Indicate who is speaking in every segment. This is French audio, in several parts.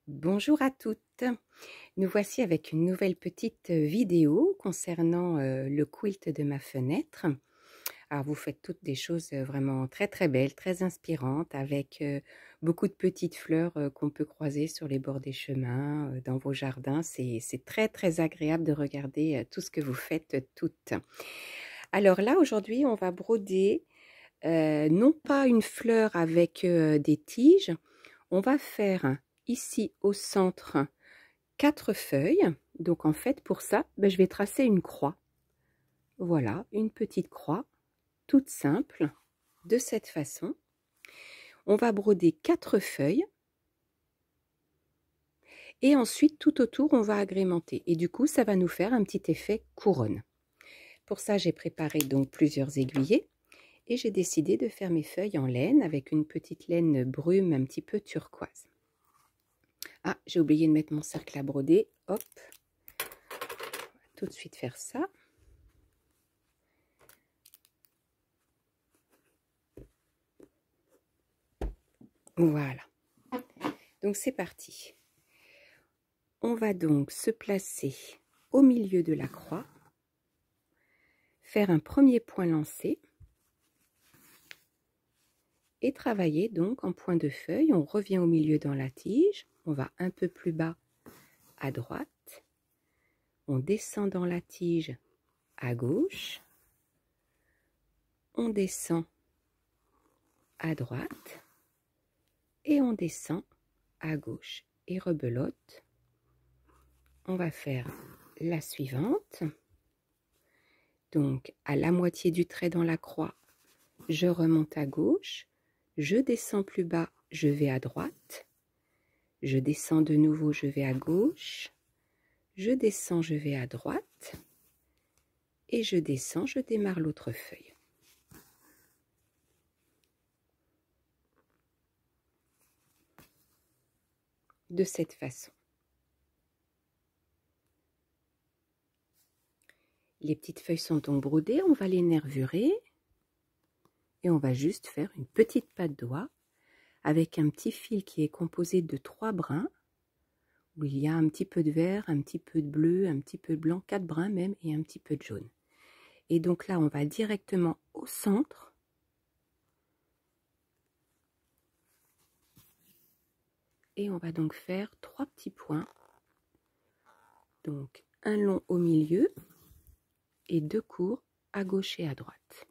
Speaker 1: Bonjour à toutes, nous voici avec une nouvelle petite vidéo concernant le quilt de ma fenêtre. Alors vous faites toutes des choses vraiment très belles, très inspirantes, avec beaucoup de petites fleurs qu'on peut croiser sur les bords des chemins, dans vos jardins. C'est très agréable de regarder tout ce que vous faites toutes. Alors là aujourd'hui on va broder non pas une fleur avec des tiges, on va faire ici au centre 4 feuilles. Donc en fait pour ça, je vais tracer une croix. Voilà, une petite croix toute simple de cette façon. On va broder 4 feuilles et ensuite tout autour on va agrémenter et du coup ça va nous faire un petit effet couronne. Pour ça j'ai préparé donc plusieurs aiguillets et j'ai décidé de faire mes feuilles en laine avec une petite laine brume un petit peu turquoise. Ah, j'ai oublié de mettre mon cercle à broder. Hop, on va tout de suite faire ça. Voilà. Donc c'est parti. On va donc se placer au milieu de la croix, faire un premier point lancé et travailler donc en point de feuille. On revient au milieu dans la tige, on va un peu plus bas à droite, on descend dans la tige à gauche, on descend à droite et on descend à gauche et rebelote. On va faire la suivante. Donc à la moitié du trait dans la croix, je remonte à gauche, je descends plus bas, je vais à droite, je descends de nouveau, je vais à gauche, je descends, je vais à droite, et je descends, je démarre l'autre feuille. De cette façon. Les petites feuilles sont donc brodées, on va les nervurer et on va juste faire une petite patte d'oie avec un petit fil qui est composé de 3 brins où il y a un petit peu de vert, un petit peu de bleu, un petit peu de blanc, 4 brins même et un petit peu de jaune. Et donc là on va directement au centre et on va donc faire 3 petits points. Donc un long au milieu et 2 courts à gauche et à droite.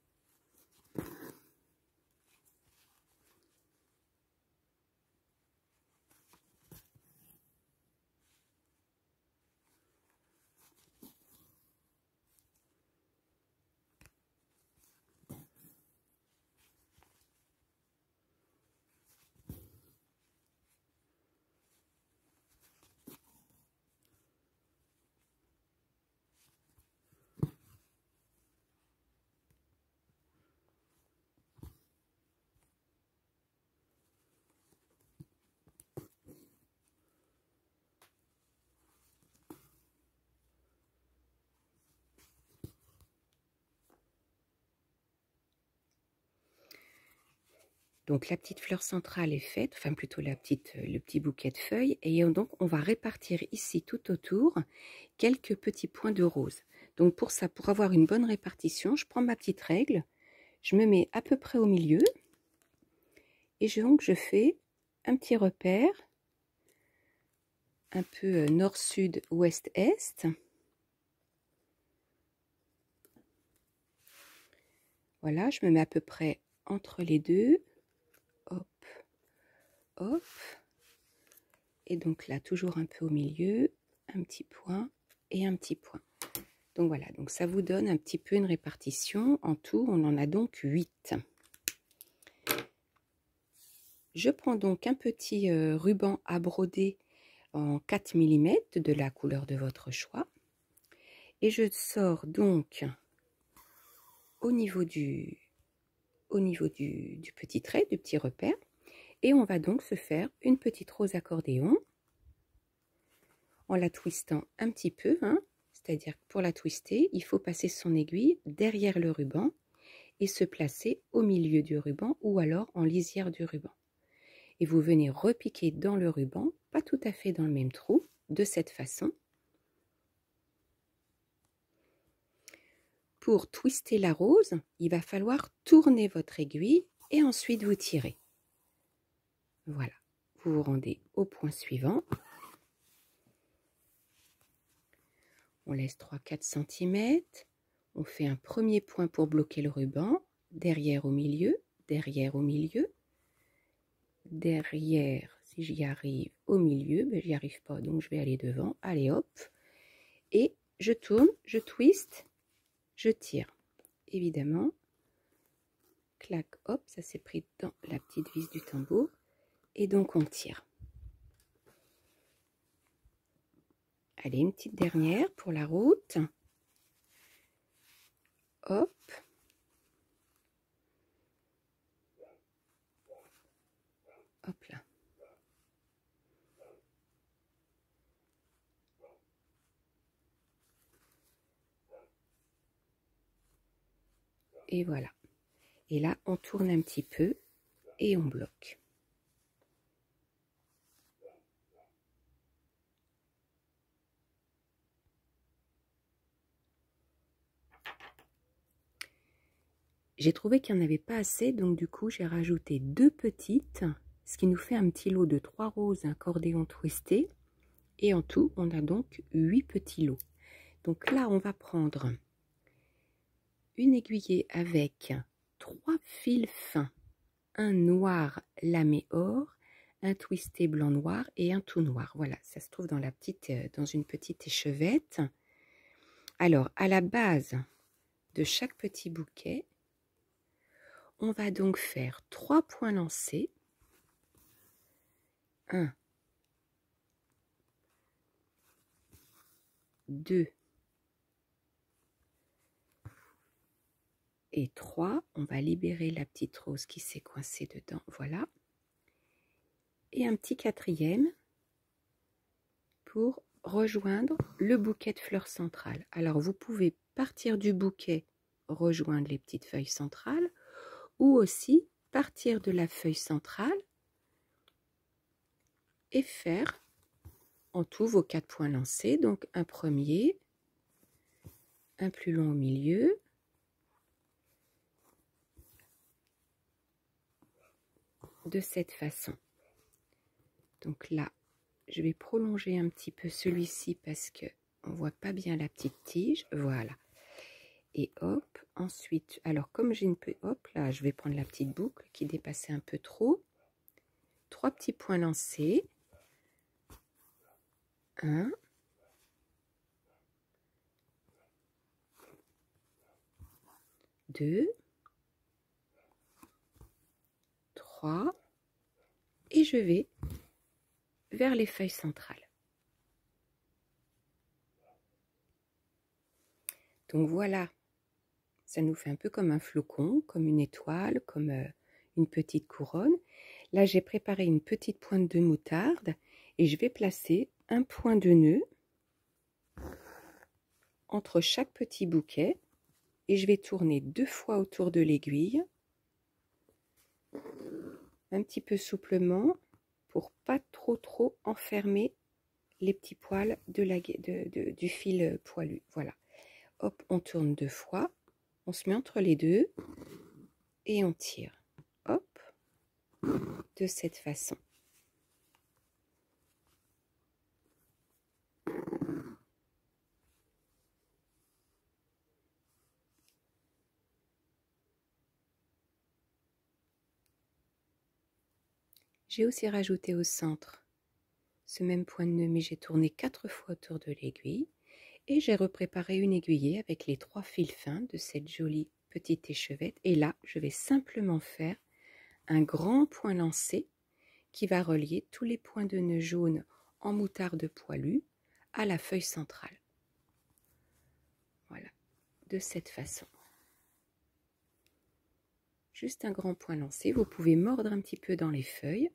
Speaker 1: Donc la petite fleur centrale est faite, enfin plutôt le petit bouquet de feuilles, et donc on va répartir ici tout autour quelques petits points de rose. Donc pour ça, pour avoir une bonne répartition, je prends ma petite règle, je me mets à peu près au milieu, et donc je fais un petit repère, un peu nord-sud, ouest-est. Voilà, je me mets à peu près entre les deux. Hop, hop. Et donc là, toujours un peu au milieu, un petit point et un petit point. Donc voilà, donc ça vous donne un petit peu une répartition. En tout, on en a donc 8. Je prends donc un petit ruban à broder en 4 mm de la couleur de votre choix. Et je sors donc au niveau du petit trait, du petit repère. Et on va donc se faire une petite rose accordéon en la twistant un petit peu. C'est-à-dire que pour la twister, il faut passer son aiguille derrière le ruban et se placer au milieu du ruban ou alors en lisière du ruban. et vous venez repiquer dans le ruban, pas tout à fait dans le même trou, de cette façon. Pour twister la rose, il va falloir tourner votre aiguille et ensuite vous tirez. Voilà, vous vous rendez au point suivant. On laisse 3-4 cm. On fait un premier point pour bloquer le ruban, derrière au milieu, derrière au milieu, derrière, si j'y arrive, au milieu, mais j'y arrive pas, donc je vais aller devant. Allez hop, et je tourne, je twist, je tire. Évidemment, clac, hop, ça s'est pris dans la petite vis du tambour, et donc on tire. Allez, une petite dernière pour la route. Hop. Hop là. Et voilà. Et là, on tourne un petit peu et on bloque. J'ai trouvé qu'il n'y en avait pas assez, donc du coup, j'ai rajouté 2 petites, ce qui nous fait un petit lot de 3 roses accordéon twisté. Et en tout, on a donc 8 petits lots. Donc là, on va prendre une aiguillée avec 3 fils fins, un noir lamé or, un twisté blanc noir et un tout noir. Voilà, ça se trouve dans dans une petite échevette. Alors, à la base de chaque petit bouquet, on va donc faire 3 points lancés. 1, 2 et 3. On va libérer la petite rose qui s'est coincée dedans. Voilà. Et un petit 4e pour rejoindre le bouquet de fleurs centrales. Alors, vous pouvez partir du bouquet, rejoindre les petites feuilles centrales, ou aussi partir de la feuille centrale et faire en tout vos 4 points lancés. Donc, un premier, un plus long au milieu, de cette façon. Donc là, je vais prolonger un petit peu celui-ci parce que on voit pas bien la petite tige. Voilà. Et hop, ensuite, alors comme j'ai une petite, hop là, je vais prendre la petite boucle qui dépassait un peu trop. 3 petits points lancés. 1, 2, 3, et je vais vers les feuilles centrales. Donc voilà, ça nous fait un peu comme un flocon, comme une étoile, comme une petite couronne. Là, j'ai préparé une petite pointe de moutarde et je vais placer un point de nœud entre chaque petit bouquet et je vais tourner 2 fois autour de l'aiguille, un petit peu souplement pour pas trop enfermer les petits poils du fil poilu. Voilà. Hop, on tourne 2 fois, on se met entre les deux et on tire. Hop, de cette façon. J'ai aussi rajouté au centre ce même point de nœud, mais j'ai tourné 4 fois autour de l'aiguille et j'ai repréparé une aiguillée avec les 3 fils fins de cette jolie petite échevette. Et là, je vais simplement faire un grand point lancé qui va relier tous les points de nœud jaune en moutarde poilue à la feuille centrale. Voilà, de cette façon. Juste un grand point lancé. Vous pouvez mordre un petit peu dans les feuilles.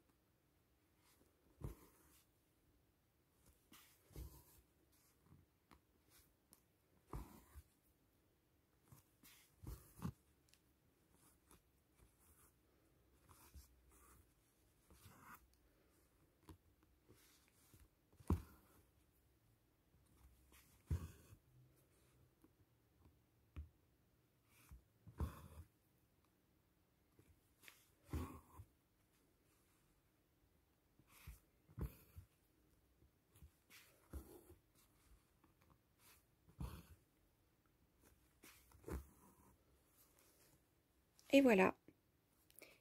Speaker 1: Et voilà,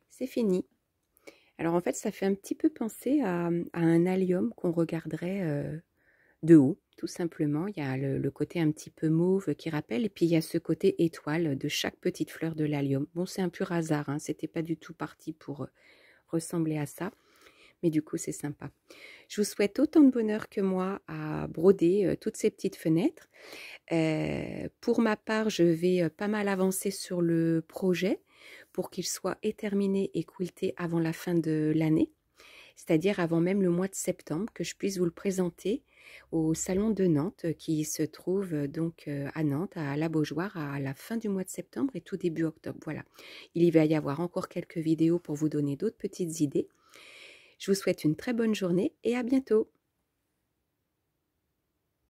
Speaker 1: c'est fini. Alors en fait, ça fait un petit peu penser à un allium qu'on regarderait de haut, tout simplement. Il y a le côté un petit peu mauve qui rappelle, et puis il y a ce côté étoile de chaque petite fleur de l'allium. Bon, c'est un pur hasard, hein, c'était pas du tout parti pour ressembler à ça, mais du coup, c'est sympa. Je vous souhaite autant de bonheur que moi à broder toutes ces petites fenêtres. Pour ma part, je vais pas mal avancer sur le projet pour qu'il soit terminé et quilté avant la fin de l'année, c'est-à-dire avant même le mois de septembre, que je puisse vous le présenter au salon de Nantes qui se trouve donc à Nantes, à la Beaujoire, à la fin du mois de septembre et tout début octobre. Voilà, il y va y avoir encore quelques vidéos pour vous donner d'autres petites idées. Je vous souhaite une très bonne journée et à bientôt.